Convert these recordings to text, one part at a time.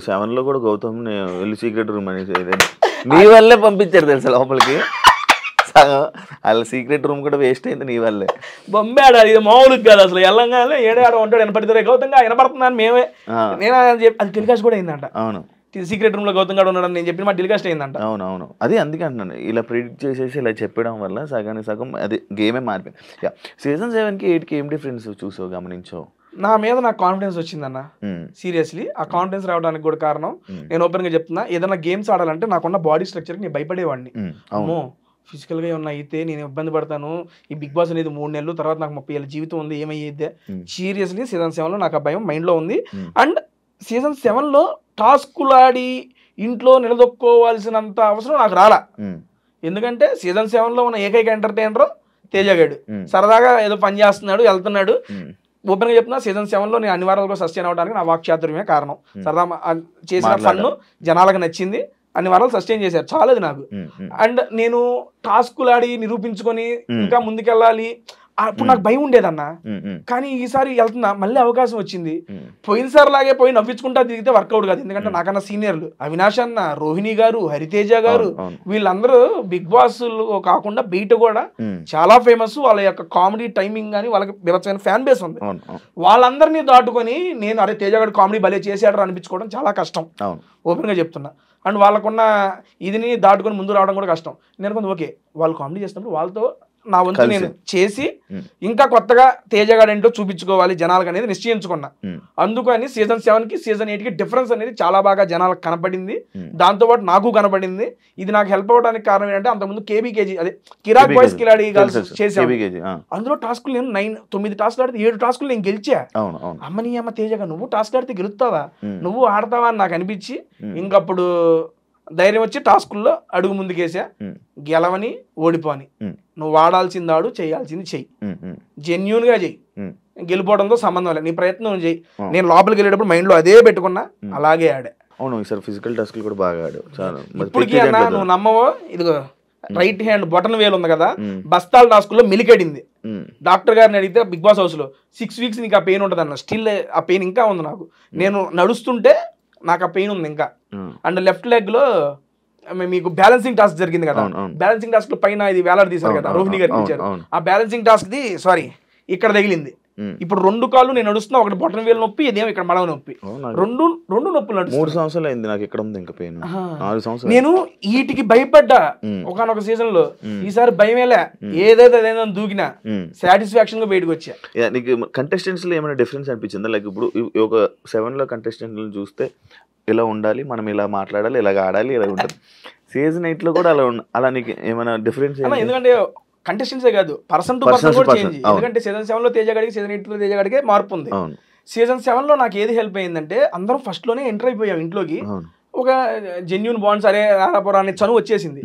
7 లో కూడా గౌతమ్ వెళ్ళి సీక్రెట్ రూమ్ అనేసి నీ వల్లే పంపించారు తెలుసా లోపలికి. వాళ్ళ సీక్రెట్ రూమ్ కూడా వేస్ట్ అయింది నీ వల్లే. బొంబాడు అది మామూలుగా కాదు అసలు. వెళ్ళంగానే ఏడాడ ఉంటాడు వినపడుతుంది, గౌతంగా వినపడుతున్నాను మేమే. నేను అది టెలికాస్ట్ కూడా అయిందంట. అవును, సీక్రెట్ రూమ్ లో గౌతమ్ గారు ఉన్నాడని నేను చెప్పిన మా టెలికాస్ట్ అయిందంట. అవునవును, అది అందుకే అంటున్నాను, ఇలా ప్రిడిక్ట్ చేసేసి ఇలా చెప్పడం వల్ల సగానికి సగం అది గేమే మారిపోయింది. సీజన్ 7కి 8కి ఏం డిఫరెన్స్ చూసావు, గమనించావు? నా మీద నాకు కాన్ఫిడెన్స్ వచ్చిందన్న. సీరియస్లీ ఆ కాన్ఫిడెన్స్ రావడానికి కూడా కారణం నేను ఓపెన్ గా చెప్తున్నా, ఏదైనా గేమ్స్ ఆడాలంటే నాకున్న బాడీ స్ట్రక్చర్ కి నేను భయపడేవాడిని. అమ్మో ఫిజికల్ గా ఏమన్నా అయితే నేను ఇబ్బంది పడతాను, ఈ బిగ్ బాస్ అనేది 3 నెలలు తర్వాత నాకు 30 ఏళ్ళ జీవితం ఉంది, ఏమయ్యేదే. సీరియస్లీ సీజన్ 7లో నాకు ఆ భయం మైండ్ లో ఉంది. అండ్ సీజన్ 7లో టాస్కులు ఆడి ఇంట్లో నిలదొక్కోవాల్సినంత అవసరం నాకు రాలా. ఎందుకంటే సీజన్ 7లో ఉన్న ఏకైక ఎంటర్టైనర్ తేజగాడు. సరదాగా ఏదో పని చేస్తున్నాడు, వెళ్తున్నాడు. ఓపెన్ గా చెప్తున్నా, సీజన్ 7లో నేను అన్ని వారాలుగా సస్టైన్ అవడానికి నా వాక్చాతుర్యమే కారణం. సరదా చేసిన ఫన్ జనాలకు నచ్చింది, అన్ని వారాలు సస్టైన్ చేశారు, చాలది నాకు. అండ్ నేను టాస్కులు ఆడి నిరూపించుకొని ఇంకా ముందుకెళ్ళాలి, అప్పుడు నాకు భయం ఉండేదన్న. కానీ ఈసారి వెళ్తున్నా, మళ్ళీ అవకాశం వచ్చింది. పోయినసారి లాగే పోయి నవ్వించుకుంటా దిగితే వర్కౌట్ కాదు. ఎందుకంటే నాకన్నా సీనియర్లు అవినాష్ అన్న, రోహిణి గారు, హరితేజ గారు, వీళ్ళందరూ బిగ్ బాస్ కాకుండా బయట కూడా చాలా ఫేమస్. వాళ్ళ యొక్క కామెడీ టైమింగ్ కానీ వాళ్ళకి విలక్షణ ఫ్యాన్ బేస్ ఉంది. వాళ్ళందరినీ దాటుకొని నేను అరే తేజ గారు కామెడీ భలే చేశాడు అనిపించుకోవడం చాలా కష్టం, ఓపెన్ గా చెప్తున్నా. అండ్ వాళ్ళకున్న ఇదిని దాటుకొని ముందు రావడం కూడా కష్టం. నేను కొంచెం ఓకే, వాళ్ళు కామెడీ చేసినప్పుడు వాళ్ళతో నా వంతు నేను చేసి ఇంకా కొత్తగా తేజగాడు ఏంటో చూపించుకోవాలి జనాలకు అనేది నిశ్చయించుకున్నా. అందుకని సీజన్ 7కి సీజన్ 8కి డిఫరెన్స్ అనేది చాలా బాగా జనాలకు కనపడింది, దాంతోపాటు నాకు కనపడింది. ఇది నాకు హెల్ప్ అవ్వడానికి కారణం ఏంటంటే అంతకుముందు కేబీకేజీ అదే కిరాక్ బాయ్స్ కిలాడి చేసాను. అందులో టాస్కులు నేను 9 టాస్కులు ఆడితే 7 టాస్కులు నేను గెలిచా. అమ్మని అమ్మ తేజగా నువ్వు టాస్క్ ఆడితే గెలుస్తావా, నువ్వు ఆడతావా అని నాకు అనిపించి ఇంకప్పుడు ధైర్యం వచ్చి టాస్కుల్లో అడుగు ముందుకేసా. గెలవని ఓడిపోని, నువ్వు ఆడాల్సింది ఆడు, చేయాల్సింది చెయ్యి, జెన్యూన్ గా చెయ్యి, గెలిపోవడంతో సంబంధం లేదు, నీ ప్రయత్నం చెయ్యి. నేను లోపలికి వెళ్ళేటప్పుడు మైండ్ లో అదే పెట్టుకున్నా, అలాగే ఆడా. అవును, ఈసారి ఫిజికల్ టాస్క్లు కూడా బాగా ఆడావు. ఇప్పటికీ అన్నా నువ్వు నమ్మవో, ఇదిగో రైట్ హ్యాండ్ బొటన్ వేలు ఉంది కదా, బస్తాల టాస్కుల్లో మిలికెడింది. డాక్టర్ గారిని అడిగితే బిగ్ బాస్ హౌస్ లో 6 వీక్స్ నీకు ఆ పెయిన్ ఉంటుంది అన్న. స్టిల్ ఆ పెయిన్ ఇంకా ఉంది నాకు. నేను నడుస్తుంటే నాకు ఆ పెయిన్ ఉంది ఇంకా. అండ్ లెఫ్ట్ లెగ్ లో మీకు బ్యాలెన్సింగ్ టాస్క్ జరిగింది కదా, బ్యాలెన్సింగ్ టాస్క్ పైన ఇది వేలాడి తీశారు కదా, రోహిణి గారికి ఇచ్చారు. ఆ బ్యాలెన్సింగ్ టాస్క్ ది సారీ ఇక్కడ తగిలింది. ఇప్పుడు 2 కాళ్ళు నేను నడుస్తున్నా, ఒకటి బొటన్ వేలు నొప్పి, ఇదేమో ఇక్కడ మడవ నొప్పి, రెండు నొప్పులు నడుస్తుంది. 3 సంవత్సరాలు అయింది నాకు ఇక్కడ ఉంది ఇంకా పెయిన్. 4 సంవత్సరాలు నేను వీటికి భయపడ్డా ఒకనొక సీజన్ లో. ఈసారి భయమేలే, ఏదైతే అదేదో దూకినా సాటిస్ఫాక్షన్ గా బయటకు వచ్చా. నీకు కంటెస్టెంట్స్ లో ఏమైనా డిఫరెన్స్ అనిపించిందా? లైక్ ఇప్పుడు ఒక 7లో కంటెస్టెంట్లను చూస్తే ఇలా ఉండాలి, మనం ఇలా మాట్లాడాలి, ఇలాగ ఆడాలి, ఇలా ఉంటుంది. సీజన్ 8లో కూడా అలా నీకు ఏమైనా డిఫరెన్స్? ఎందుకంటే కంటెస్టెంట్సే కాదు, పర్సన్ టు పర్సన్ కూడా చేంజ్. ఎందుకంటే సీజన్ 7లో తేజగాడికి, సీజన్ 8లో తేజగాడికి మార్పు ఉంది. సీజన్ 7లో నాకు ఏది హెల్ప్ అయిందంటే అందరం ఫస్ట్ లోనే ఎంటర్ అయిపోయాం ఇంట్లోకి, ఒక జెన్యూన్ బాండ్స్ అరే రారాపురాన్ని చనువు వచ్చేసింది.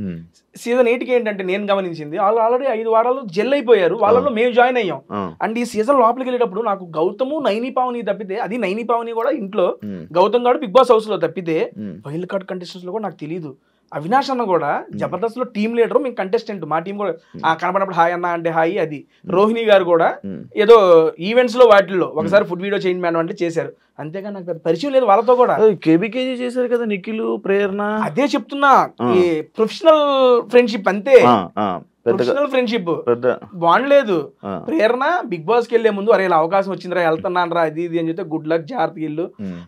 సీజన్ 8కి ఏంటంటే నేను గమనించింది, వాళ్ళు ఆల్రెడీ 5 వారాలు జెల్ అయిపోయారు, వాళ్ళలో మేము జాయిన్ అయ్యాం. అండ్ ఈ సీజన్ లోపలికి వెళ్ళేటప్పుడు నాకు గౌతము, నైని పావని తప్పితే, అది నైని పావని కూడా ఇంట్లో, గౌతమ్ గారు బిగ్ బాస్ హౌస్ లో తప్పితే వైల్డ్ కార్డ్ కంటెస్టెంట్స్ లో కూడా నాకు తెలియదు. అవినాష్ అన్న కూడా జబర్దస్త్ లో టీమ్ లీడర్, మేము కంటెస్టెంట్, మా టీం కూడా కనపడినప్పుడు హాయ్ అన్న అంటే హాయ్. అది రోహిణి గారు కూడా ఏదో ఈవెంట్స్ లో వాటిల్లో ఒకసారి ఫుడ్ వీడియో చేయండి మేడం అంటే చేశారు, అంతేగా నాకు పెద్ద పరిచయం లేదు వాళ్ళతో కూడా. కేబీకేజీ చేశారు కదా నిఖిల్, ప్రేరణ. అదే చెప్తున్నా, ఈ ప్రొఫెషనల్ ఫ్రెండ్షిప్ అంతే, ప్రొఫెషనల్ ఫ్రెండ్షిప్ బాండ్ లేదు. ప్రేరణ బిగ్ బాస్ కి వెళ్లే ముందు అరే ఇలా అవకాశం వచ్చిందిరా, వెళ్తున్నాను రా, అది ఇది అని చెప్తే గుడ్ లక్, జాగ్రత్త ఇల్లు.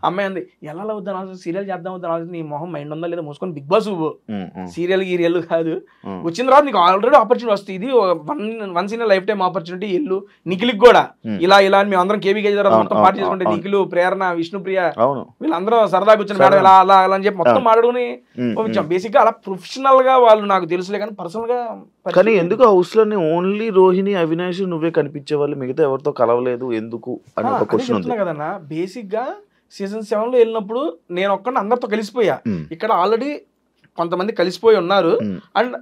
అమ్మాయి అంది ఎలా అవుతాను, సీరియల్ చేద్దాం అవుతాను, నీ మొహం మైండ్ ఉందా లేదా మూసుకొని బిగ్ బాస్ సీరియల్ గీరియల్ కాదు, వచ్చిన తర్వాత నీకు ఆల్రెడీ ఆపర్చునిటీ వస్తుంది, ఇది once in life time opportunity. ఇల్లు నిఖిల్కి కూడా ఇలా ఇలా మేము అందరం కేబీకే మొత్తం పార్టీ చేసుకుంటే, నిఖిల్, ప్రేరణ, విష్ణుప్రియ వీళ్ళందరూ సరదా కూర్చొని మేడం ఇలా అలా అలా అని చెప్పి మొత్తం మాట్లాడుకుని పంపించాం. బేసిక్ గా అలా ప్రొఫెషనల్ గా వాళ్ళు నాకు తెలుసులే, కానీ పర్సనల్ గా ఎందుకు హౌస్ లోనే ఓన్లీ రోహిణి, అవినాష్ నువ్వే కనిపించే వాళ్ళు, మిగతా ఎవరితో కలవలేదు ఎందుకు అని ఒక క్వశ్చన్ ఉంది కదన్నా. బేసిక్ గా సీజన్ 7లో వెళ్ళినప్పుడు నేను ఒక్కడిని అందరితో కలిసిపోయా, ఇక్కడ ఆల్రెడీ కొంతమంది కలిసిపోయి ఉన్నారు. అండ్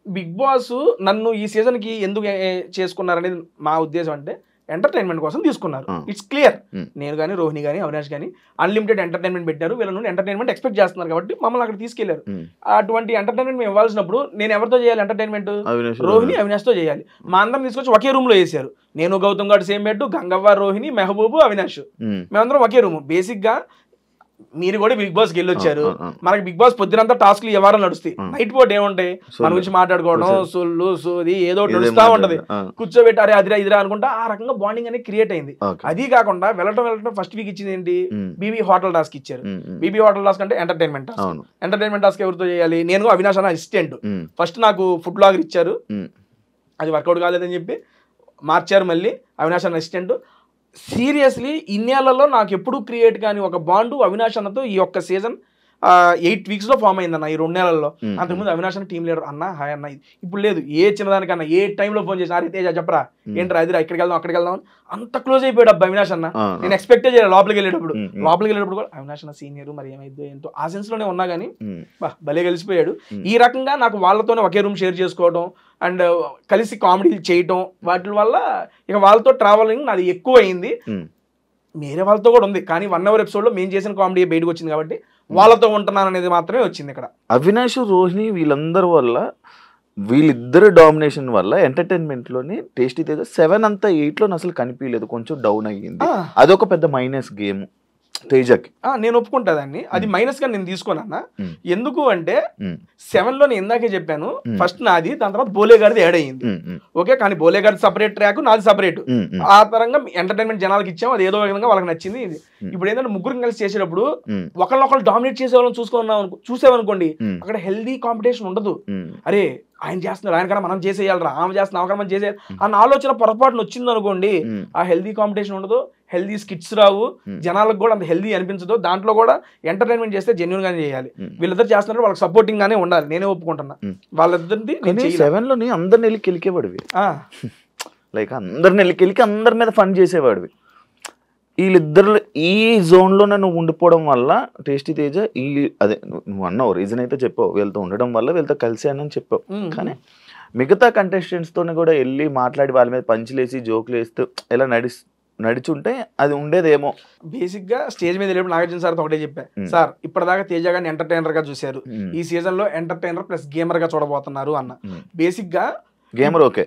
బిగ్ బాస్ నన్ను ఈ సీజన్ కి ఎందుకు చేసుకున్నారనేది మా ఉద్దేశం అంటే ఎంటర్టైన్మెంట్ కోసం తీసుకున్నారు. It's clear. నేను కానీ, రోహిణి కానీ, అవినాష్ కానీ అన్లిమిటెడ్ ఎంటర్టైన్మెంట్ పెట్టారు, వీళ్ళ నుండి ఎంటర్టైన్మెంట్ ఎక్స్పెక్ట్ చేస్తున్నారు కాబట్టి మమ్మల్ని అక్కడ తీసుకెళ్లారు. అటువంటి ఎంటర్టైన్మెంట్ మేము ఇవ్వాల్సినప్పుడు నేను ఎవరితో చేయాలి ఎంటర్టైన్మెంట్? రోహిణి, అవినాష్తో చేయాలి. మా అందరం తీసుకొచ్చి ఒకే రూమ్ లో వేసారు. నేను, గౌతమ్ గారు సేమ్ బెడ్, గంగవ్వ, రోహిణి, మెహబూబు, అవినాష్, మేమందరం ఒకే రూమ్. బేసిక్ గా మీరు కూడా బిగ్ బాస్ కి వెళ్ళొచ్చారు, మనకి బిగ్ బాస్ పొద్దునంతా టాస్క్లు ఎవరు నడుస్తాయి, నైట్ పూట ఏముంటాయి మన గురించి మాట్లాడుకోవడం, సొల్లు సోది ఏదో నడుస్తా ఉంటది, కూర్చోబెట్టారే అదిరా ఇదిరా అనుకుంటా ఆ రకంగా బాండింగ్ అనేది క్రియేట్ అయింది. అది కాకుండా వెళ్ళటం ఫస్ట్ వీక్ ఇచ్చింది ఏంటి, బీబీ హోటల్ టాస్క్ ఇచ్చారు. బీబీ హోటల్ టాస్క్ అంటే ఎంటర్టైన్మెంట్ టాస్క్. ఎంటర్టైన్మెంట్ టాస్క్ ఎవరితో చేయాలి, నేను అవినాష్ అన్న అసిస్టెంట్. ఫస్ట్ నాకు ఫుడ్ బ్లాగర్ ఇచ్చారు, అది వర్కౌట్ కాలేదని చెప్పి మార్చారు, మళ్ళీ అవినాష్ అన్న అసిస్టెంట్. సీరియస్లీ ఇన్నేళ్లలో నాకు ఎప్పుడు క్రియేట్ కానీ ఒక బాండు అవినాష్ అన్నతో ఈ ఒక్క సీజన్ 8 weeks లో ఫామ్ అయిందన్న, ఈ 2 నెలల్లో. అంతకుముందు అవినాష్ అన్న టీమ్ లీడర్, అన్న హాయ్ అన్న, ఇప్పుడు లేదు. ఏ చిన్నదానికన్నా ఏ టైంలో ఫోన్ చేసి అరే తేజ చెప్పరా ఏంట్రా అదిరా ఇక్కడికి వెళ్దాం అక్కడికి వెళ్దాం అంత క్లోజ్ అయిపోయాడు అబ్బా అవినాష్ అన్న. నేను ఎక్స్పెక్టే చేయాలి లోపలికి వెళ్ళేటప్పుడు కూడా అవినాష్ అన్న సీనియర్, మరి ఏమైందో ఏంటో ఆ సెన్స్ లోనే ఉన్నా కానీ భలే కలిసిపోయాడు. ఈ రకంగా నాకు వాళ్ళతోనే ఒకే రూమ్ షేర్ చేసుకోవడం అండ్ కలిసి కామెడీలు చేయటం, వాటి వల్ల ఇక వాళ్ళతో ట్రావెలింగ్ నాది ఎక్కువ అయింది. వేరే వాళ్ళతో కూడా ఉంది, కానీ 1 hour ఎపిసోడ్ లో మేము చేసిన కామెడీ బయటకు వచ్చింది కాబట్టి వాళ్ళతో ఉంటున్నాను అనేది మాత్రమే వచ్చింది ఇక్కడ. అవినాష్, రోహిణి వీళ్ళందరి వల్ల, వీళ్ళిద్దరు డామినేషన్ వల్ల ఎంటర్టైన్మెంట్ లోని టేస్టీ తేజ 7 అంతా 8లో అసలు కనిపించలేదు, కొంచెం డౌన్ అయ్యింది. అదొక పెద్ద మైనస్ గేమ్ తేజకి. నేను ఒప్పుకుంటా దాన్ని, అది మైనస్ గా నేను తీసుకోనన్నా. ఎందుకు అంటే 7 లో నేను ఇందాకే చెప్పాను, ఫస్ట్ నాది, దాని తర్వాత బోలే గారిది యాడ్ అయ్యింది. ఓకే, కానీ బోలే గారి సపరేట్ ట్రాక్, నాది సపరేట్. ఆ తరంగా ఎంటర్టైన్మెంట్ జనాలకి ఇచ్చాం, అది ఏదో విధంగా వాళ్ళకి నచ్చింది. ఇప్పుడు ఏంటంటే ముగ్గురు కలిసి చేసేటప్పుడు ఒకళ్ళొకళ్ళు డామినేట్ చేసే వాళ్ళని చూసేవనుకోండి, అక్కడ హెల్దీ కాంపిటీషన్ ఉండదు. అరే ఆయన చేస్తున్నారు, ఆయనకన్నా మనం చేసేయాలరా, ఆమె చేస్తున్నా ఆమెకన్నా మనం చేసేయాలి అన్న ఆలోచన పొరపాటున వచ్చింది అనుకోండి, ఆ హెల్దీ కాంపిటీషన్ ఉండదు, హెల్దీ స్కిట్స్ రావు, జనాలకు కూడా అంత హెల్దీ అనిపించదు. దాంట్లో కూడా ఎంటర్టైన్మెంట్ చేస్తే జెన్యూన్ గానే చేయాలి. వీళ్ళిద్దరు చేస్తున్నారు, వాళ్ళకి సపోర్టింగ్ గానే ఉండాలి, నేనే ఒప్పుకుంటున్నా. వాళ్ళిద్దరిది 7లోని అందరిని వెళ్ళి కెలికేవాడివి, లైక్ అందరిని వెళ్ళి కెలికి అందరి మీద ఫన్ చేసేవాడివి. వీళ్ళిద్దరు ఈ జోన్లోనే నువ్వు ఉండిపోవడం వల్ల టేస్టీ తేజ అదే నువ్వు అన్నావు రీజన్ అయితే చెప్పావు, వీళ్ళతో ఉండడం వల్ల వీళ్ళతో కలిసానని చెప్పావు. కానీ మిగతా కంటెస్టెంట్స్తోనే కూడా వెళ్ళి మాట్లాడి వాళ్ళ మీద పంచులేసి జోకులు వేస్తూ ఇలా నడిచుంటే అది ఉండేదేమో. బేసిక్ గా స్టేజ్ మీద వెళ్ళినప్పుడు నాగార్జున సార్ ఒకటే చెప్పా, సార్ ఇప్పటిదాకా తేజ గారిని ఎంటర్టైనర్ గా చూశారు, ఈ సీజన్ లో ఎంటర్టైనర్ ప్లస్ గేమర్ గా చూడబోతున్నారు అన్న. బేసిక్ గా గేమర్ ఓకే,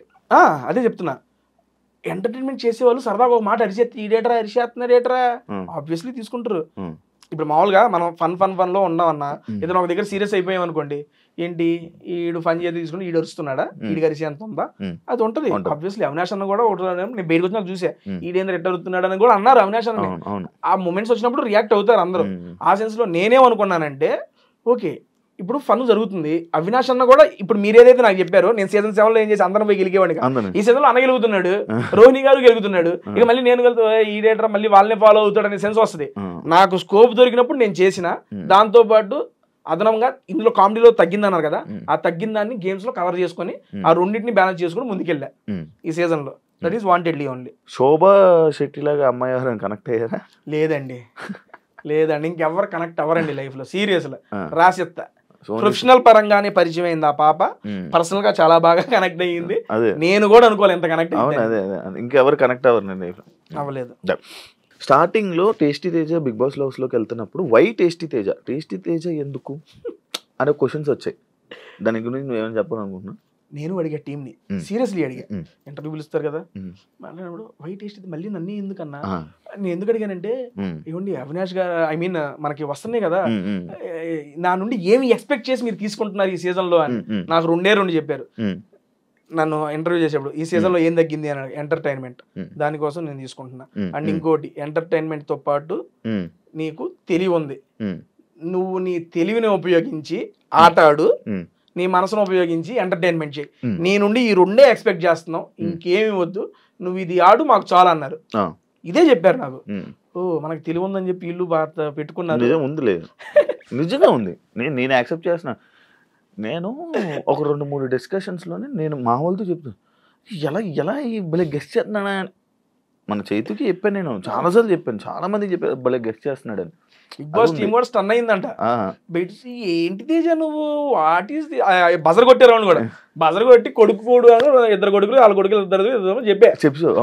అదే చెప్తున్నా. ఎంటర్టైన్మెంట్ చేసేవాళ్ళు సరదాగా ఒక మాట అరిచేస్తున్నారేటరా ఆబ్వియస్లీ తీసుకుంటారు. ఇప్పుడు మామూలుగా మనం ఫన్ లో ఉన్నామన్నా, ఏదైనా ఒక దగ్గర సీరియస్ అయిపోయాం అనుకోండి, ఏంటి ఈడు ఫన్ చేసి తీసుకుని ఈడు అరుస్తున్నాడా, ఈడు అరిసి ఎంత ఉందా, అది ఉంటది. ఆబ్వియస్లీ అవినాష్ అన్న కూడా నేను బయటకు వచ్చినా చూసా, ఈడేంద్ర ఎట్ట అరుతున్నాడు అని కూడా అన్నారు అవినాష్ అన్న. ఆ మూమెంట్స్ వచ్చినప్పుడు రియాక్ట్ అవుతారు అందరూ. ఆ సెన్స్ లో నేనేమనుకున్నానంటే, ఓకే ఇప్పుడు ఫన్ జరుగుతుంది, అవినాష్ అన్న కూడా ఇప్పుడు మీరు ఏదైతే నాకు చెప్పారో, నేను సీజన్ 7 లో ఏం చేసి అందరం పోయి గెలికేవాడిని, ఈ సీజన్ లో అన్న గెలుగుతున్నాడు, రోహిణి గారు గెలుగుతున్నాడు, ఇక మళ్ళీ నేను ఈ డేటర్ మళ్ళీ వాళ్ళనే ఫాలో అవుతాడు అనే సెన్స్ వస్తుంది. నాకు స్కోప్ దొరికినప్పుడు నేను చేసిన, దాంతో పాటు అదనంగా ఇందులో కామెడీలో తగ్గిందన్నారు కదా, ఆ తగ్గిన దాన్ని గేమ్స్ లో కవర్ చేసుకుని ఆ రెండింటిని బ్యాలెన్స్ చేసుకుని ముందుకెళ్ళా ఈ సీజన్ లో. That is wantedly only. Shobha Shetty లాగా అమ్మాయి ఎవరైనా కనెక్ట్ అయ్యారా? లేదండి, ఇంకెవరు కనెక్ట్ అవ్వరండి లైఫ్ లో. సీరియస్ లో రాసిత్తా, ప్రొఫెషనల్ పరంగానే పరిచయం అయింది ఆ పాప, పర్సనల్ గా చాలా బాగా కనెక్ట్ అయ్యింది. నేను కూడా అనుకోవాలి ఎంత కనెక్ట్ ఇంకెవరు కనెక్ట్ అవ్వలేదు. స్టార్టింగ్ లో టేస్టీ తేజ బిగ్ బాస్ హౌస్ లోకి వెళ్తున్నప్పుడు వై టేస్టీ తేజ ఎందుకు అనే క్వశ్చన్స్ వచ్చాయి. దాని గురించి నువ్వేమైనా చెప్పాలనుకుంటున్నా? నేను అడిగా టీమ్ ని, సీరియస్లీ అడిగా, ఇంటర్వ్యూ పిలుస్తారు కదా మాట్లాడినప్పుడు వై టేస్ట్ మళ్ళీ నన్ను ఎందుకన్నా, నేను ఎందుకు అడిగానంటే, ఏమండి అవినాష్ గారు ఐ మీన్ మనకి వస్తున్నాయి కదా, నా నుండి ఏమి ఎక్స్పెక్ట్ చేసి మీరు తీసుకుంటున్నారు ఈ సీజన్ లో అని నాకు 2 చెప్పారు నన్ను ఇంటర్వ్యూ చేసేప్పుడు. ఈ సీజన్ లో ఏం తగ్గింది అని, ఎంటర్టైన్మెంట్, దానికోసం నేను తీసుకుంటున్నా. అండ్ ఇంకోటి, ఎంటర్టైన్మెంట్ తో పాటు నీకు తెలివి ఉంది, నువ్వు నీ తెలివిని ఉపయోగించి ఆట ఆడు, నీ మనసును ఉపయోగించి ఎంటర్టైన్మెంట్ చేయి, నీ నుండి ఈ 2 ఎక్స్పెక్ట్ చేస్తున్నావు, ఇంకేమి వద్దు, నువ్వు ఇది ఆడు మాకు చాలా అన్నారు. ఇదే చెప్పారు నాకు. మనకు తెలివి ఉందని చెప్పి ఇల్లు పెట్టుకున్నారు. నిజంగా ఉంది, నేను యాక్సెప్ట్ చేస్తున్నా. నేను ఒక 2-3 డిస్కషన్స్ లోనే నేను మా వాళ్ళతో చెప్తాను, ఎలా భలే గెస్ట్ చేస్తున్నాడా. మన చేతికి చెప్పాను, నేను చాలాసార్లు చెప్పాను, చాలా మందికి చెప్పాను భలే గెస్ట్ చేస్తున్నాడు అని. బిగ్ బాస్ టీమ్ కూడా స్టన్ అయిందంట, ఏంటి తేజ నువ్వు వాట్ ఈస్ బజర్ కొట్టారు అని కూడా, బజర్ కొట్టి కొడుకు 2 2 కొడుకులు వాళ్ళ కొడుకులు 2 చెప్పా.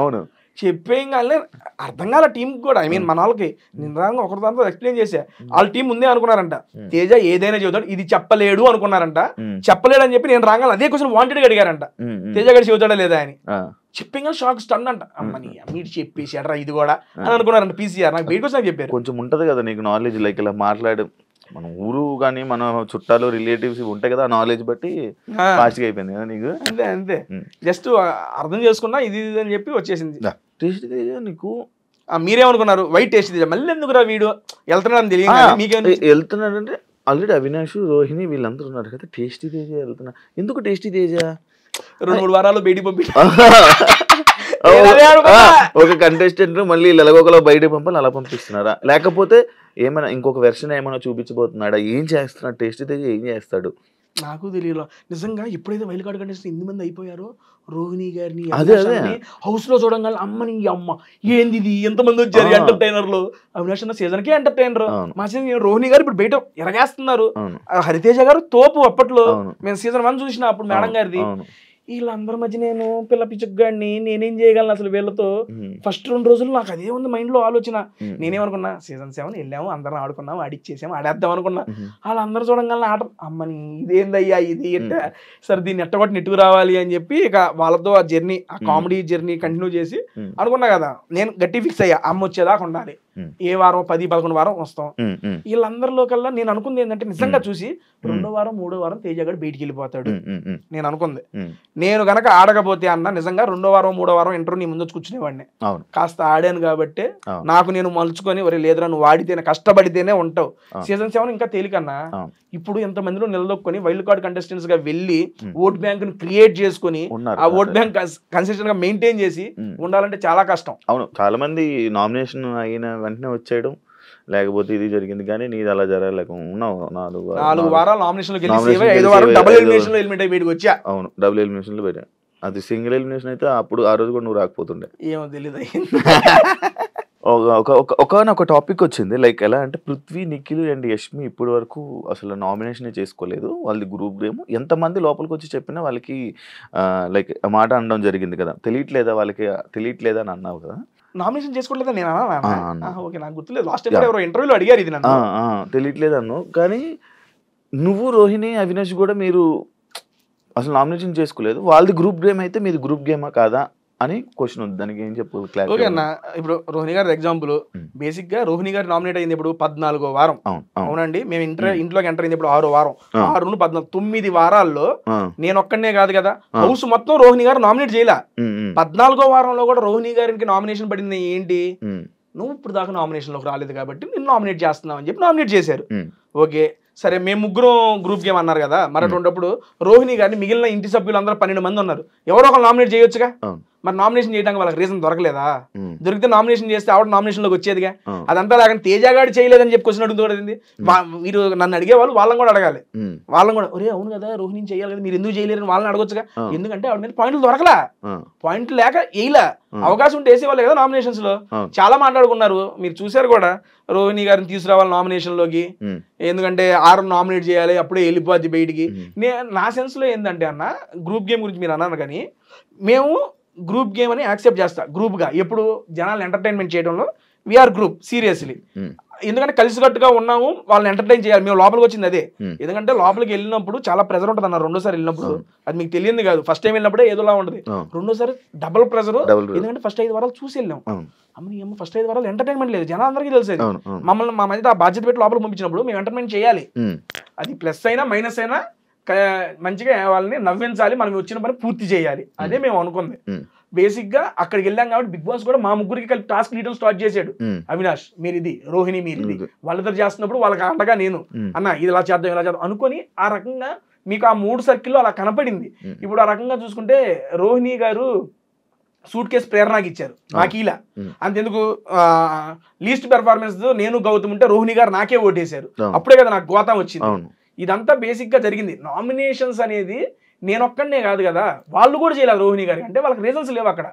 అవును, చెప్పేం కానీ అర్థం కాల టీం కూడా. ఐ మీన్ మన వాళ్ళకి నిజంగా ఒకరి దాంతో ఎక్స్ప్లెయిన్ చేసా. వాళ్ళ టీం ముందే అనుకున్నారంట తేజ ఏదైనా చెబుతాడు, ఇది చెప్పలేడు అనుకున్నారంట. చెప్పలేడు అని చెప్పి నేను రాగానే అదే క్వశ్చన్ వాంటెడ్గా అడిగారంట, తేజ గారు చెబుతాడా లేదా అని. చెప్పిన షాక్ స్టన్ అంట. అమ్మని మీరు చెప్పేసి అడ్రా ఇది కూడా అని అనుకున్నారంట పీసీఆర్. నాకు బయటకు వచ్చి చెప్పారు. కొంచెం ఉంటది కదా నీకు నాలెడ్జ్, లైక్ ఇలా మాట్లాడు మన ఊరు కానీ మన చుట్టాలు రిలేటివ్స్ ఉంటాయి కదా, ఆ నాలెడ్జ్ బట్టి ఫాస్ట్గా అయిపోయింది కదా నీకు. అంతే అంతే, జస్ట్ అర్థం చేసుకున్నా ఇది అని చెప్పి వచ్చేసింది. టేస్ట్ తేజ నీకు మీరేమనుకున్నారు? వైట్ టేస్ట్ తేజ మళ్ళీ ఎందుకురా వీడు వెళ్తున్నాడని తెలియదు మీకేమో. వెళ్తున్నాడంటే ఆల్రెడీ అవినాష్, రోహిణి వీళ్ళందరూ ఉన్నారు కదా, టేస్టీ తేజ వెళ్తున్నా. ఎందుకు టేస్టీ తేజ 2-3 వారాలు బయటికి పంపి ఒక కంటెస్టెంట్ మళ్ళీ ఎలాగోకలా బయట పంపాలి, అలా పంపిస్తున్నారా? లేకపోతే ఏమైనా ఇంకొక వెర్షన్ ఏమైనా చూపించబోతున్నాడా? ఏం చేస్తున్నాడు టేస్టీ తేజ, ఏం చేస్తాడు? నాకు తెలియదు నిజంగా. ఎప్పుడైతే వైల్డ్ కార్డ్ కంటెస్టెంట్ ఎన్ని మంది అయిపోయారో, రోహిణి గారిని హౌస్ లో చూడంగానే అమ్మని అమ్మ ఏంది ఇది, ఎంతమంది వచ్చారు ఎంటర్టైనర్లు. అవినాష్ అన్న సీజన్ కే ఎంటర్టైనర్, మా సీజన్ రోహిణి గారు ఇప్పుడు బయట ఎరగేస్తున్నారు. హరితేజ గారు తోపు అప్పట్లో. మేము సీజన్ 1 చూసిన అప్పుడు మేడం గారిది. వీళ్ళందరి మధ్య నేను పిల్ల పిచ్చుగాడిని, నేనేం చేయగలను అసలు వీళ్ళతో? ఫస్ట్ 2 రోజులు నాకు అదే ఉంది మైండ్ లో ఆలోచన. నేనేమనుకున్నా సీజన్ 7 వెళ్ళాము, అందరం ఆడుకున్నాము, ఆడిచ్చేసాము, ఆడేద్దాం అనుకున్నా. వాళ్ళందరూ చూడంగానే ఆట అమ్మని ఇదేందయ్యా ఇది ఎట్ట, సరే దీన్ని ఎట్టగొట్టి నెట్టుకు రావాలి అని చెప్పి ఇక వాళ్ళతో ఆ జర్నీ, ఆ కామెడీ జర్నీ కంటిన్యూ చేసి అనుకున్నా కదా. నేను గట్టి ఫిక్స్ అయ్యా, అమ్మ వచ్చేదాకా ఉండాలి. ఏ వారం 10-11 వారం వస్తాం. వీళ్ళందరిలో కల్లా నేను అనుకుంది ఏంటంటే నిజంగా చూసి 2వ వారం 3వ వారం తేజ గారు బయటికి వెళ్ళిపోతాడు నేను అనుకుంది. నేను గనక ఆడకపోతే అన్న నిజంగా 2వ వారం 3వ వారం ఇంటర్వ్యూ నీ ముందు వచ్చి కూర్చునేవాడిని. కాస్త ఆడాను కాబట్టి నాకు నేను మలుచుకొని ఒరే లేదురా నువ్వు ఆడితేనే కష్టపడితేనే ఉంటావు. సీజన్ 7 ఇంకా తేలికన్నా. ఇప్పుడు ఎంతమందిలో నిలదొక్కుని వైల్డ్ కార్డ్ కంటెస్టెంట్స్ గా వెళ్ళి ఓట్ బ్యాంక్ ని క్రియేట్ చేసుకుని ఆ ఓట్ బ్యాంక్ కన్సిస్టెంట్ గా మెయింటైన్ చేసి ఉండాలంటే చాలా కష్టం. అవును, చాలా మంది నామినేషన్ అయిన వెంటనే వచ్చేయడం, లేకపోతే ఇది జరిగింది. కానీ నీది అలా జరగలేక ఉన్నావు 4 వారాలు నామినేషన్ లో 5వ వారం డబుల్ ఎలిమినేషన్ లో ఎలిమినేట్ అయ్యి బయటకు వచ్చా. అవును, డబుల్ ఎలిమినేషన్ లో పెట్టా. అది సింగిల్ ఎలిమినేషన్ అయితే అప్పుడు ఆ రోజు కూడా నువ్వు రాకపోతుండే. ఏమో తెలియదు. ఒక టాపిక్ వచ్చింది, లైక్ ఎలా అంటే పృథ్వీ, నిఖిల్ అండ్ యష్మి ఇప్పటి వరకు అసలు నామినేషన్ చేసుకోలేదు. వాళ్ళది గ్రూప్ గేమ్. ఎంతమంది లోపలికి వచ్చి చెప్పినా వాళ్ళకి లైక్ మాట అనడం జరిగింది కదా. తెలియట్లేదా వాళ్ళకి, తెలియట్లేదా అని అన్నావు కదా. నామినేషన్ చేసుకోవట్లేదా నేను అన్నా? ఓకే, నాకు గుర్తులేదు. లాస్ట్ టైం ఎవరో ఇంటర్వ్యూలో అడిగారు ఇది నన్ను. తెలియట్లేదు అన్నావు. కానీ నువ్వు, రోహిణి, అవినాష్ కూడా మీరు అసలు నామినేషన్ చేసుకోలేదు. వాళ్ళది గ్రూప్ గేమ్ అయితే మీది గ్రూప్ గేమా కాదా అని క్వశ్చన్ ఉంది. దానికి ఏం చెప్పు? ఓకే అన్న, ఇప్పుడు రోహిణి గారి ఎగ్జాంపుల్. బేసిక్ గా రోహిణి గారు నామినేట్ అయింది ఇప్పుడు 14వ వారం. అవునండి, మేము ఇంట్లోకి ఎంటర్ అయింది ఇప్పుడు 6వ వారం. 6 14 9 వారాల్లో నేను ఒక్కడనే కాదు కదా, హౌస్ మొత్తం రోహిణి గారు నామినేట్ చేయలే. 14వ వారంలో కూడా రోహిణి గారికి నామినేషన్ పడింది. ఏంటి, నువ్వు ఇప్పుడు దాకా నామినేషన్ లోకి రాలేదు కాబట్టి నిన్ను నామినేట్ చేస్తున్నావు అని చెప్పి నామినేట్ చేశారు. ఓకే సరే, మేము ముగ్గురం గ్రూప్ గేమ్ అన్నారు కదా. మరి అటువంటిప్పుడు రోహిణి గారిని మిగిలిన ఇంటి సభ్యులు అందరూ 12 మంది ఉన్నారు, ఎవరో ఒకరు నామినేట్ చేయొచ్చుగా. మరి నామినేషన్ చేయడానికి వాళ్ళకి రీజన్ దొరకలేదా? దొరికితే నామినేషన్ చేస్తే ఆవిడ నామినేషన్ లోకి వచ్చేదిగా. అదంతా లేక తేజగాడు చేయలేదని చెప్పి క్వశ్చన్ అడుగుతుంది. మీరు నన్ను అడిగే వాళ్ళు వాళ్ళని కూడా అడగాలి. వాళ్ళని కూడా ఒరే అవును కదా రోహిణి చేయాలి కదా, మీరు ఎందుకు చేయలేరని వాళ్ళని అడగొచ్చుగా. ఎందుకంటే ఆవిడ మీద పాయింట్లు దొరకలా, పాయింట్లు లేక వేయలా. అవకాశం ఉంటే వేసేవాళ్ళు కదా నామినేషన్స్ లో. చాలా మాట్లాడుకున్నారు, మీరు చూసారు కూడా. రోహిణి గారిని తీసుకురావాలి నామినేషన్ లోకి, ఎందుకంటే 6 నామినేట్ చేయాలి, అప్పుడే వెళ్ళిపోద్ది బయటికి. నా సెన్స్ లో ఏంటంటే అన్న, గ్రూప్ గేమ్ గురించి మీరు అన్నారు కానీ మేము గ్రూప్ గేమ్ అని యాక్సెప్ట్ చేస్తా. గ్రూప్ గా ఎప్పుడు జనాలు ఎంటర్టైన్మెంట్ చేయడంలో వీఆర్ గ్రూప్ సీరియస్లీ. ఎందుకంటే కలిసికట్టుగా ఉన్నాము, వాళ్ళని ఎంటర్టైన్ చేయాలి. మేము లోపలికి వచ్చింది అదే. ఎందుకంటే లోపలికి వెళ్ళినప్పుడు చాలా ప్రెజర్ ఉంటుంది అన్న. 2వ సారి వెళ్ళినప్పుడు అది మీకు తెలియదు కాదు. ఫస్ట్ టైం వెళ్ళినప్పుడే ఏదోలా ఉంటుంది, 2వ సారి డబుల్ ప్రెజర్. ఎందుకంటే ఫస్ట్ 5 వారాలు చూసి వెళ్ళాం. అమ్మ ఫస్ట్ 5 వారాలు ఎంటర్టైన్మెంట్ లేదు, జనాలందరికీ తెలిసేది. మమ్మల్ని మా మధ్య ఆ బాధ్యత పెట్టి లోపలికి పంపించినప్పుడు మేము ఎంటర్టైన్మెంట్ చేయాలి. అది ప్లస్ అయినా మైనస్ అయినా మంచిగా వాళ్ళని నవ్వించాలి, మనం వచ్చిన పని పూర్తి చేయాలి. అదే మేము అనుకుంది. బేసిక్ గా అక్కడికి వెళ్ళాం కాబట్టి బిగ్ బాస్ కూడా మా ముగ్గురికి కలిపి టాస్క్ డీటెయిల్ స్టార్ట్ చేశాడు. అవినాష్ మీరు ఇది, రోహిణి మీరు ఇది, వాళ్ళిద్దరు చేస్తున్నప్పుడు వాళ్ళకి అండగా నేను అన్న ఇది ఇలా చేద్దాం ఇలా చేద్దాం అనుకొని ఆ రకంగా మీకు ఆ 3 సర్కిల్లో అలా కనపడింది. ఇప్పుడు ఆ రకంగా చూసుకుంటే రోహిణి గారు సూట్ కేసు ప్రేరణకి ఇచ్చారు, నాకు ఇలా. అంతెందుకు లీస్ట్ పెర్ఫార్మెన్స్ నేను గౌతమ్ ఉంటే రోహిణి గారు నాకే ఓటేశారు. అప్పుడే కదా నాకు గోతం వచ్చింది. ఇదంతా బేసిక్ గా జరిగింది. నామినేషన్స్ అనేది నేను ఒక్కడనే కాదు కదా, వాళ్ళు కూడా చేయలేదు రోహిణి గారి. అంటే వాళ్ళకి రీజన్స్ లేవు అక్కడ,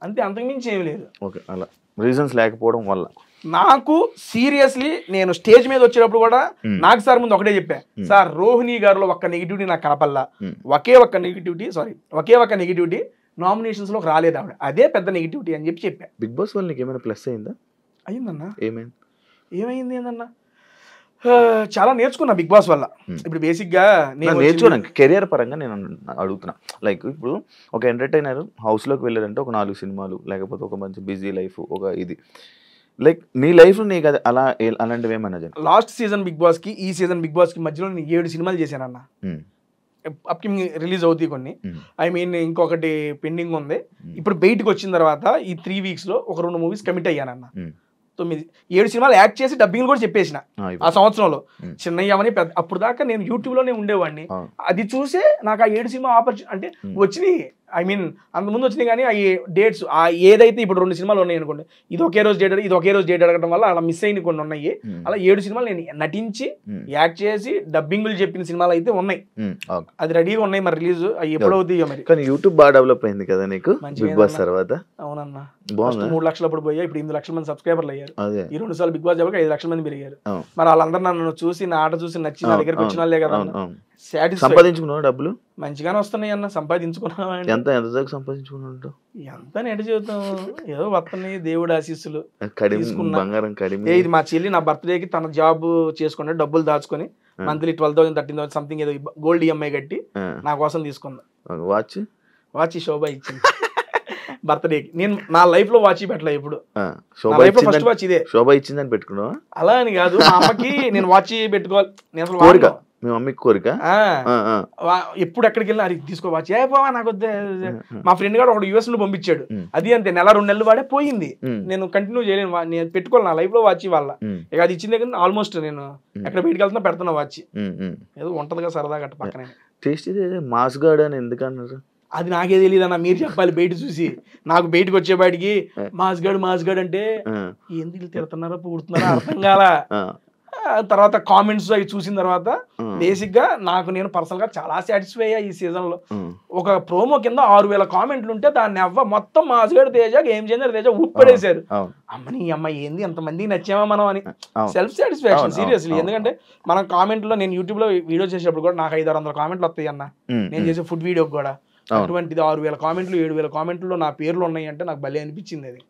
అంతే, అంతకుమించి ఏమి లేదు. అలా రీజన్స్ లేకపోవడం వల్ల నాకు సీరియస్లీ నేను స్టేజ్ మీద వచ్చేటప్పుడు కూడా నాకు సార్ ముందు ఒకటే చెప్పా, సార్ రోహిణి గారిలో ఒక్క నెగిటివిటీ నాకు కనపల్లా, ఒకే ఒక్క నెగిటివిటీ నామినేషన్స్లో రాలేదు ఆవిడ, అదే పెద్ద నెగిటివిటీ అని చెప్పా. బిగ్ బాస్ వల్ల నీకు ఏమైనా ప్లస్ అయిందా? అయిందన్నా. ఏమైంది ఏందన్నా, చాలా నేర్చుకున్నా బిగ్ బాస్ వల్ల. ఇప్పుడు బేసిక్గా నేను నేర్చుకోవడానికి కెరియర్ పరంగా నేను అడుగుతున్నా. లైక్ ఇప్పుడు ఒక ఎంటర్టైనర్ హౌస్లోకి వెళ్ళారంటే ఒక 4 సినిమాలు, లేకపోతే ఒక మంచి బిజీ లైఫ్, ఒక ఇది లైక్ నీ లైఫ్ నీకు అది అలా అలాంటివి ఏమన్నా? లాస్ట్ సీజన్ బిగ్ బాస్కి ఈ సీజన్ బిగ్ బాస్కి మధ్యలో నేను 7 సినిమాలు చేశానన్న. అప్కమింగ్ రిలీజ్ అవుతాయి కొన్ని, ఐ మీన్ ఇంకొకటి పెండింగ్ ఉంది. ఇప్పుడు బయటకు వచ్చిన తర్వాత ఈ 3 వీక్స్లో ఒక 2 మూవీస్ కమిట్ అయ్యానన్న. 7 సినిమాలు యాక్ట్ చేసి డబ్బింగ్ కూడా చెప్పేసిన ఆ సంవత్సరంలో. చిన్నయ్యమని అప్పుడు దాకా నేను యూట్యూబ్లోనే ఉండేవాడిని. అది చూసే నాకు ఆ 7 సినిమా ఆపర్చునిటీ అంటే వచ్చినాయి. ఐ మీన్ అంతకుముందు వచ్చినాయి, కానీ ఆ డేట్స్ ఏదైతే ఇప్పుడు 2 సినిమాలు ఉన్నాయి అనుకోండి, ఇది ఒకే రోజు డేట్, ఇది ఒకే రోజు డేట్ అడగడం వల్ల అలా మిస్ అయిన కొన్ని ఉన్నాయి. అలా 7 సినిమాలు నేను నటించి యాక్ట్ చేసి డబ్బింగ్లు చెప్పిన సినిమాలు అయితే ఉన్నాయి, అది రెడీగా ఉన్నాయి. మరి రిలీజ్ ఎప్పుడు అవుతాయో మరి. కానీ యూట్యూబ్ బాగా డెవలప్ అయింది కదా నీకు బిగ్ బాస్ తర్వాత? అవునన్నా, 3 లక్షలు అప్పుడు పోయా, ఇప్పుడు 8 లక్షల మంది సబ్స్క్రైబర్లు అయ్యారు. ఈ 2 సార్లు బిగ్ బాస్ చెప్పక 5 లక్షల మంది పెరిగారు. మరి వాళ్ళందరూ నన్ను చూసి, నా ఆట చూసి నచ్చి నా దగ్గరికి వచ్చిన వాళ్ళే కదా. సంపాదించుకున్నావు డబ్బులు? మంచిగానే వస్తున్నాయి అన్న, సంపాదించుకున్నావా? ఎంత సంపాదించుకున్నావు? ఎంత నెట జీవితం ఏదో వస్తున్నాయి, దేవుడు ఆశీస్సులు. బంగారం ఇది మా చెల్లి నా బర్త్డేకి తన జాబ్ చేసుకుని డబ్బులు దాచుకొని మంత్లీ 12,000 13,000 సంథింగ్ ఏదో గోల్డ్ ఈఎంఐ కట్టి నా కోసం తీసుకుందా. వాచ్ శోభ ఇచ్చింది బర్త్డేకి. నేను నా లైఫ్ లో వాచ్ పెట్టలే ఇప్పుడు. ఫస్ట్ వాచ్ ఇదే. శోభ ఇచ్చిందని పెట్టుకున్నావా? అలా అని కాదు, మా అమ్మకి నేను వాచ్ పెట్టుకోవాలి, నేను అసలు మీ మమ్మీకి కోరిక. ఎప్పుడు ఎక్కడికి వెళ్ళినా అది తీసుకో వాచ్, ఏ పోవా నాకు వద్దే. మా ఫ్రెండ్ గారు ఒకటి US నుండి పంపించాడు, అది అంతే నెల 2 నెలలు వాడే పోయింది. నేను కంటిన్యూ చేయలేను, నేను పెట్టుకోవాలి నా లైఫ్ లో వాచ్ వాళ్ళ. ఇక అది ఇచ్చిన దగ్గర ఆల్మోస్ట్ నేను ఎక్కడ బయటకు వెళ్తున్నా పెడుతున్నా వాచ్. ఏదో ఉంటదిగా సరదాగా అట్ట పక్కనే. టేస్ట్ మాస్ గార్డ్ అని ఎందుకన్నారు? అది నాకే తెలియదు అన్న, మీరు చెప్పాలి బయట చూసి. నాకు బయటకు వచ్చే బయటికి మాస్ గార్డ్ అంటే ఎందుకు తిడుతున్నారో పూడుతున్నారో అర్థం కాలా. తర్వాత కామెంట్స్ అవి చూసిన తర్వాత బేసిక్ గా నేను పర్సనల్ గా చాలా సాటిస్ఫై అయ్యా ఈ సీజన్ లో. ఒక ప్రోమో కింద 6,000 కామెంట్లు ఉంటే దాన్ని మొత్తం మాస్గడ్ తేజ, గేమ్ చేంజర్ తేజ ఊపిపడేశారు. అమ్మని అమ్మ ఏంది ఎంతమందికి నచ్చామా మనం అని సెల్ఫ్ సాటిస్ఫాక్షన్ సీరియస్లీ. ఎందుకంటే మనం కామెంట్ లో, నేను యూట్యూబ్ లో వీడియో చేసేటప్పుడు కూడా నాకు 500-600 కామెంట్లు వస్తాయి అన్న, నేను చేసే ఫుడ్ వీడియోకి కూడా. అటువంటిది 6,000 కామెంట్లు 7,000 కామెంట్లో నా పేర్లు ఉన్నాయి అంటే నాకు భలే అనిపించింది అది.